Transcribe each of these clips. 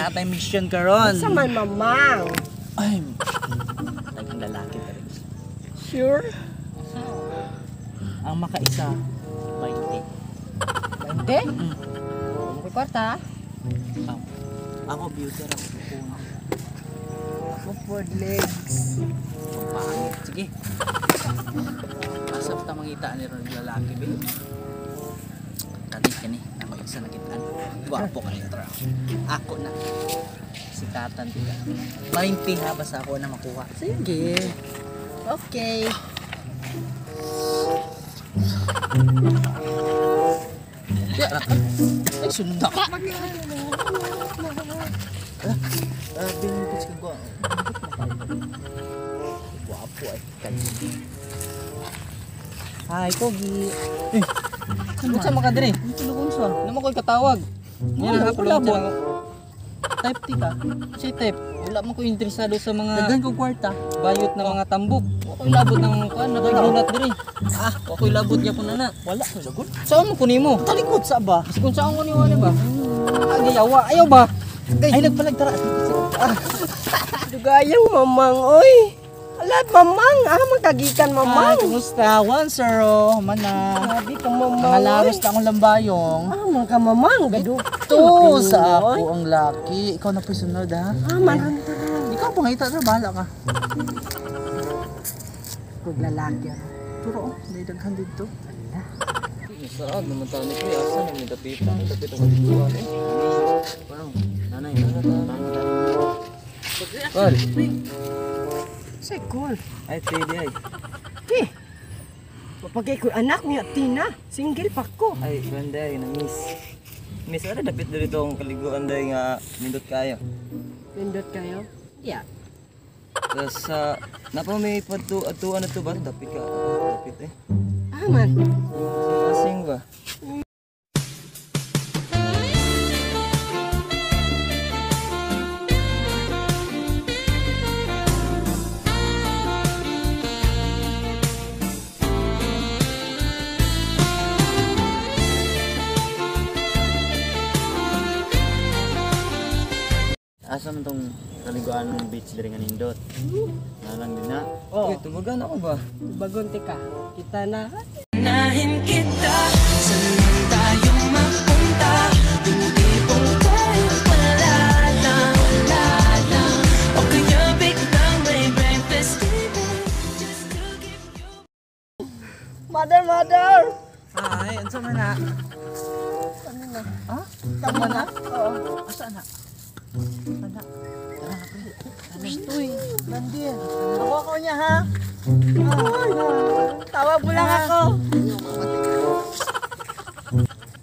natay mission karon. Sa man mamang. Ay, tagang lalaki ka rin. Sure? Ang makaisa, 20. 20? May kwarta? Ako beauty ako kukuha. Ako for legs. Pangit. Sige. Asap ta mangita ni ron lalaki ba? Kanit kani. Ako isa nakitaan. Gwapo ka nito. Ako na. Sikatan tiga. 20 ha basta ako na makuha. Sige. Okay. Ya, ay sunod ka. Binigit ka ko. Gwapo ay kanit. Hi, Pogi. Ano sa mga dire? Tulungon sa. Naman ko'y katawag. Yan ako labot. Type T ka. Si type. Wala man ko interesado sa mga daghan kong kwarta. Bayot na mga tambok. Ako'y labot ng kuan, nakigulat dire. Ako'y labot gyapon ana. Wala ko sagot. Saan mo kunimo? Talikod sa ba? Kasi kung saan ko niwala ba? Ayaw, ayaw ba? Ay nagpalagtara. Dugayang mamang, oy. Alat mamang, magagikan mamang. Kumusta? 1-0, mana. Grabe ka mamang. Nangalaros na akong lambayong. Mga mamang, gado. To sa ako ang laki. Ikaw na po'y sunod ha. Man. Ikaw pangita na, bahala ka. Kung lalaki. Turo, may daghan dito. Saan naman tayo ni Kuya? Saan naman dapitan? Dapitan ko dito ano eh. Parang, nanay, Kol. Say, cool. Ay, pwede ay. Mapagay ko anak niya, Tina. Single pa ko. Ay, ganda ay, na-miss. Miss, ano dapit dito ang kaliguan dahil nga nindot kayo. Pindot kayo? Yeah. Tapos, napa may atuan na ito ba? Dapit ka. Dapit eh. Man. Asing ba? Asa man tong kaliguan ng beach diri nga nindot? Nalang din na. Oh. Uy, tumugan ako ba? Bagonti ka. Kita na. Nahin kita, saan tayo mapunta? Hindi kung tayo wala lang. O kaya biglang may breakfast table just to give you. Mother! Ay, unsa man na? Ano na? Ha? Tama na? Oo. Asa na? Ana. Uy, Bandil. Ako ko niya ha. Tawag mo lang ako.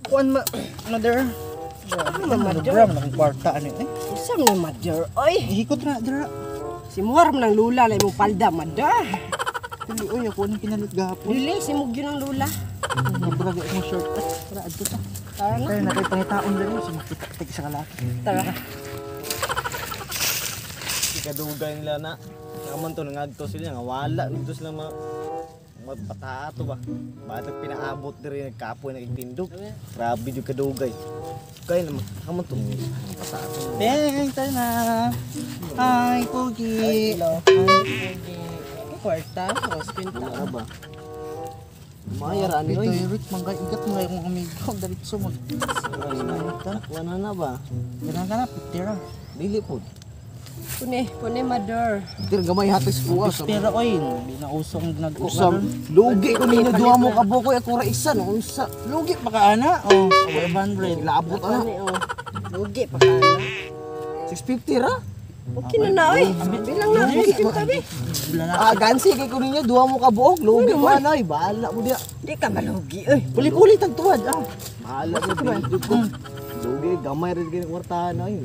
Kuan mother. Ano mother? Bram ng kwarta ano eh. Isang ni mother. Oy, Ihikot na dira. si Muharm ng lula na imong palda, mother. Kundi oy ako nang pinalit gahapon. Dili, si Mugyo ng lula. Nabraga akong short. Tara adto ta. Tara na. Kaya na kay pangitaon diri sa makita sa kalaki. Tara. Kadugay nila na. Naman to nangagto sila nga wala dito sila magpatato ba. Batag pinaabot diri nagkapoy nagtindog. Grabe jud kadugay. Kaya naman kaman to patato. Beng, tayo na. Hi, Pogi. Hello. Pogi. Kwarta, hospital. Ano ba? Mayara ni Ito oy. yung Rick, igat mga yung amigo. Diretso mo. Wala na ba? Ganang ka na, pitira. Dili po. Pune, mother. Tir gamay hatis ko sa. Pitira, oy. Hindi na usong nagko. Usam. Lugi ko ninyo duha mo ka bukoy ako ra isa no. Unsa? Lugi pa ka, ana. Oh, 500. Labot ana. Lugi pa ka na. 650 ra. Okay na na, oy. Bilang na, lugi ka tabi. Gansi kay ko ninyo duha mo ka buok. Lugi mo ana ay bahala mo dia. Di ka malugi, oy. Kuli-kuli tagtuwad Bahala mo ko. Lugi gamay rin kay kwartahan ay.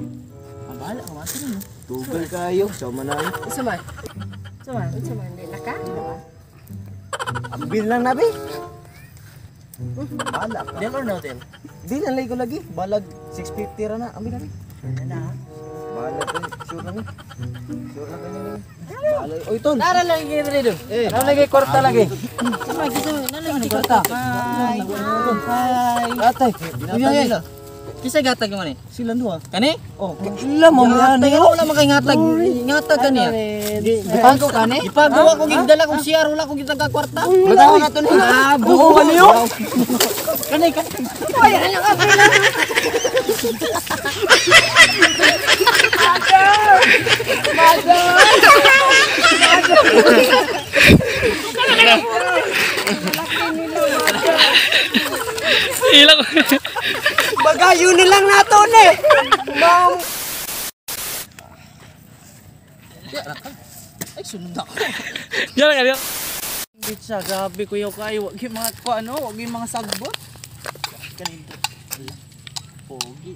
Bahala ka, masin mo. Tugal kayo sa manay. Isa man. Di na ka? Ambil lang nabi. Bahala ka. Deal or no deal? Di lang lay ko lagi. Balag 650 ra na. Ambil nabi. Ano na? Bahala ko. Sure na ni. Sure na kanya ni. Bahala. Oy ton. Tara lang yung rin doon. Tara lagi, kwarta lagi. Nalagay kwarta. Hi. Hi. Atay. Uy, ay. Kisay gatag man eh. Sila duha. Kani? Oh, Ila mamaya Gatag wala man kay ngatag. Ngatag kani. Gipago kani? Gipago ako gidala kog CR wala ko gitag kwarta. Bitaw na to ni. buo ka niyo. Kani kani. Ilang. Bagayo nilang nato ni. Ma'am. Ay sunod ako. Yan ka yan. Bitsa, grabe kuya kayo. Wag yung mga ano, wag yung mga sagbot. Kanito. Pogi.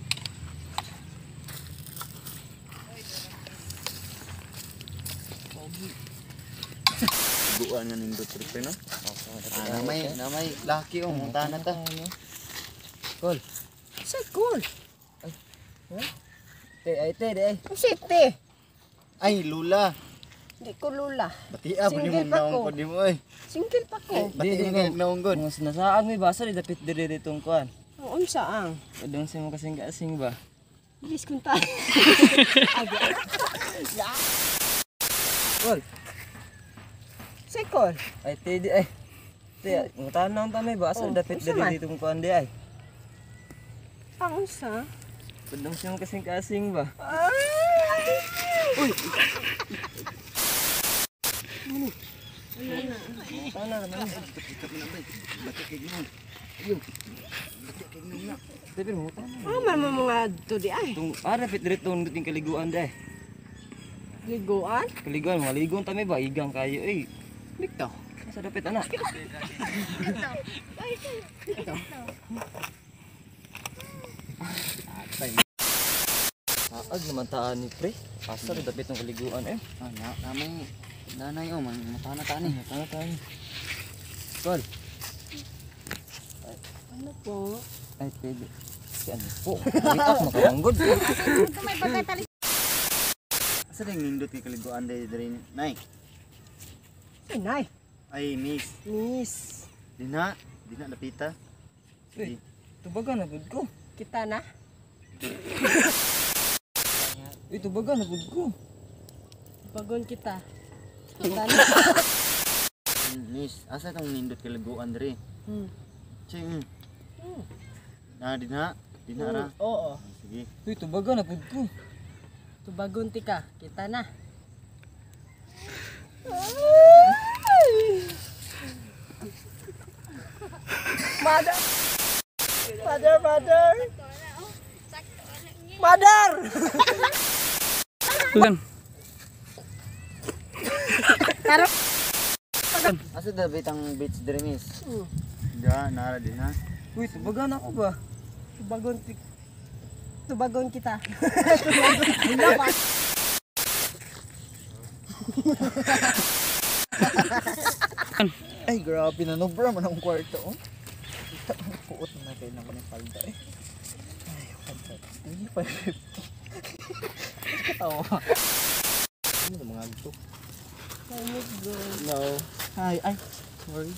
buuan nga nindot trip no. Namay laki oh, munta na ta. Kol. Say cool. Ay te. Safety. Ay lula. Di ko lula. Bati ab ni mo Single pa naong ko. ko di mo ay. Single pa ko. Bati nga naong god. Mas nasaan may basa di dapit diri ditong kuan. Ang unsa ang. Kadong sa mo kasing ba. Bilis kunta. Kol. Say cool. Ay te di ay. Te, tanong ta may basa Oh, dapit unsa man? diri ditong kuan di ay. Ang unsa? Kadong sa mo kasing ba. Tapi mo tanong. Ah, man mga to di ay. Tung para dapit diri tong duting kaliguan di ay. Liguan. Kaliguan, maligon ta may ba igang kayo eh. Bigtaw. Sa dapit anak. Aag naman taan ni pre. Asa rin dapit ng kaliguan eh. Namay nanay oh, man mata na ta ni. Tama tayo. Kol. Ano po? Ay pwede. Si ano po. Wait up makawanggod. Asa ding nindot kay kaliguan diri nay. Sinay. Ay miss. Miss. Dina lapita. Uy, tubagan na gud ko. Kita na. Uy, tubagan na gud ko. Bagon kita. Kita na. Miss, asa tong nindot kay kaliguan diri? Ching. Dina ra. Oo. Sige. Uy, tubagan na gud ko. Tubagon tika. Kita na. Mother. Mother. Ulan. Asa dapit ang beach diri miss? Hmm. Nara din ha. Uy, tubagan ako ba? Tubagon kita. Ay, grabe na nobra man ang kwarto. Oh. Puot na kayo naman ng palda eh. Ay, palda. Hindi, 550. Katawa. Ano na mga agto? No. Ay, sorry.